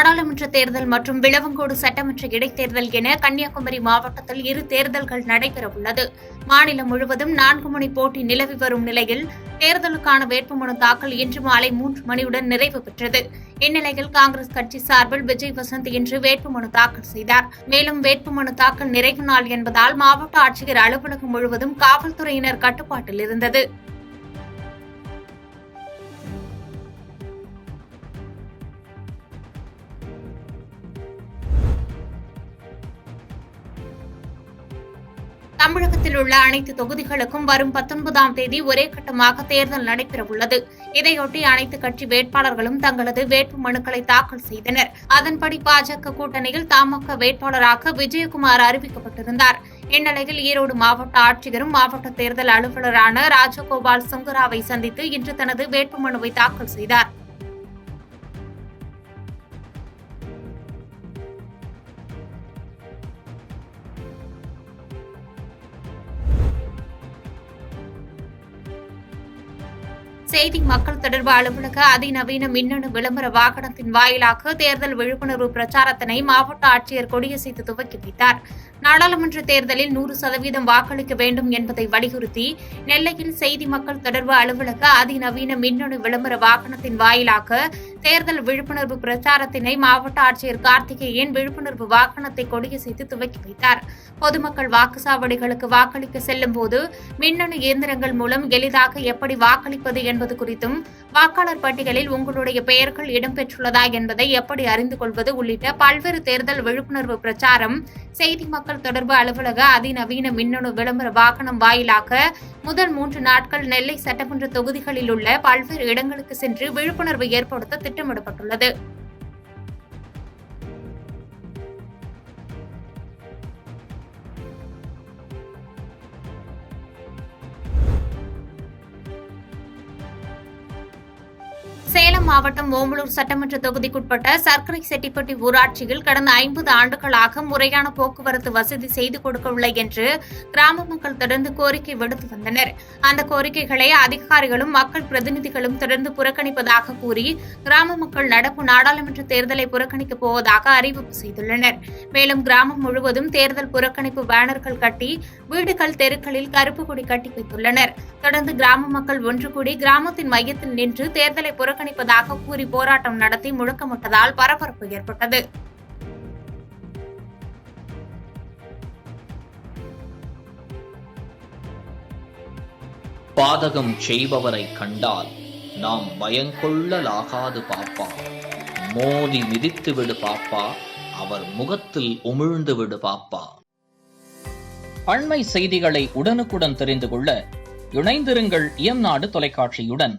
நாடாளுமன்ற தேர்தல் மற்றும் விளவங்கோடு சட்டமன்ற இடைத்தேர்தல் என கன்னியாகுமரி மாவட்டத்தில் 2 தேர்தல்கள் நடைபெறவுள்ளது. மாநிலம் முழுவதும் 4 மணி போட்டி நிலவி வரும் நிலையில் தேர்தலுக்கான வேட்புமனு தாக்கல் இன்று மாலை 3 மணியுடன் நிறைவு பெற்றது. இந்நிலையில் காங்கிரஸ் கட்சி சார்பில் விஜய் வசந்த் இன்று வேட்புமனு தாக்கல் செய்தார். மேலும் வேட்புமனு தாக்கல் நிறைவு நாள் என்பதால் மாவட்ட ஆட்சியர் அலுவலகம் முழுவதும் காவல்துறையினர் கட்டுப்பாட்டில் இருந்தது. தமிழகத்தில் உள்ள அனைத்து தொகுதிகளுக்கும் வரும் 19ஆம் தேதி ஒரே கட்டமாக தேர்தல் நடைபெறவுள்ளது. இதையொட்டி அனைத்து கட்சி வேட்பாளர்களும் தங்களது வேட்பு மனுக்களை தாக்கல் செய்தனர். அதன்படி பாஜக கூட்டணியில் தமாக வேட்பாளராக விஜயகுமார் அறிவிக்கப்பட்டிருந்தார். இந்நிலையில் ஈரோடு மாவட்ட ஆட்சியரும் மாவட்ட தேர்தல் அலுவலரான ராஜகோபால் சுங்கராவை சந்தித்து இன்று தனது வேட்புமனுவை தாக்கல் செய்தார். செய்தி மக்கள் தொடர்பு அலுவலக அதிநவீன மின்னணு விளம்பர வாகனத்தின் வாயிலாக தேர்தல் விழிப்புணர்வு பிரச்சாரத்தினை மாவட்ட ஆட்சியர் கொடியசைத்து துவக்கி வைத்தார். நாடாளுமன்ற தேர்தலில் 100% வாக்களிக்க வேண்டும் என்பதை வலியுறுத்தி நெல்லையில் செய்தி மக்கள் தொடர்பு அலுவலக அதிநவீன மின்னணு விளம்பர வாகனத்தின் வாயிலாக தேர்தல் விழிப்புணர்வு பிரச்சாரத்தினை மாவட்ட ஆட்சியர் கார்த்திகேயன் விழிப்புணர்வு வாகனத்தை கொடியசைத்து துவக்கி வைத்தார். பொதுமக்கள் வாக்குச்சாவடிகளுக்கு வாக்களிக்க செல்லும் போது மின்னணு இயந்திரங்கள் மூலம் எளிதாக எப்படி வாக்களிப்பது என்பது குறித்தும், வாக்காளர் பட்டியலில் உங்களுடைய பெயர்கள் இடம்பெற்றுள்ளதா என்பதை எப்படி அறிந்து கொள்வது உள்ளிட்ட பல்வேறு தேர்தல் விழிப்புணர்வு பிரச்சாரம் செய்தி மக்கள் தொடர்பு அலுவலக அதிநவீன மின்னணு விளம்பர வாகனம் வாயிலாக முதல் 3 நாட்கள் நெல்லை சட்டமன்ற தொகுதிகளில் உள்ள பல்வேறு இடங்களுக்கு சென்று விழிப்புணர்வு ஏற்படுத்த திட்டமிடப்பட்டுள்ளது. சேலம் மாவட்டம் ஓமலூர் சட்டமன்ற தொகுதிக்குட்பட்ட சர்க்கரை செட்டிப்பட்டி ஊராட்சியில் கடந்த 50 ஆண்டுகளாக முறையான போக்குவரத்து வசதி செய்து கொடுக்கவில்லை என்று கிராம மக்கள் தொடர்ந்து கோரிக்கை விடுத்து வந்தனர். அந்த கோரிக்கைகளை அதிகாரிகளும் மக்கள் பிரதிநிதிகளும் தொடர்ந்து புறக்கணிப்பதாக கூறி கிராம மக்கள் நடப்பு நாடாளுமன்ற தேர்தலை புறக்கணிக்கப் போவதாக அறிவிப்பு செய்துள்ளனர். மேலும் கிராமம் முழுவதும் தேர்தல் புறக்கணிப்பு பேனர்கள் கட்டி வீடுகள் தெருக்களில் கருப்பு கொடி கட்டி வைத்துள்ளனர். தொடர்ந்து கிராம மக்கள் ஒன்று கூடி கிராமத்தின் மையத்தில் நின்று தேர்தலை புறக்கணிப்பதாக கூறி போராட்டம் நடத்தி முழக்கமிட்டதால் பரபரப்பு ஏற்பட்டது. பாதகம் செய்பவரை கண்டால் நாம் பயங்கொள்ளலாகாது பாப்பா, மோதி மிதித்து விடு பாப்பா, அவர் முகத்தில் உமிழ்ந்து விடு பாப்பா. அண்மை செய்திகளை உடனுக்குடன் தெரிந்து கொள்ள இணைந்திருங்கள் இயம்நாடு தொலைக்காட்சியுடன்.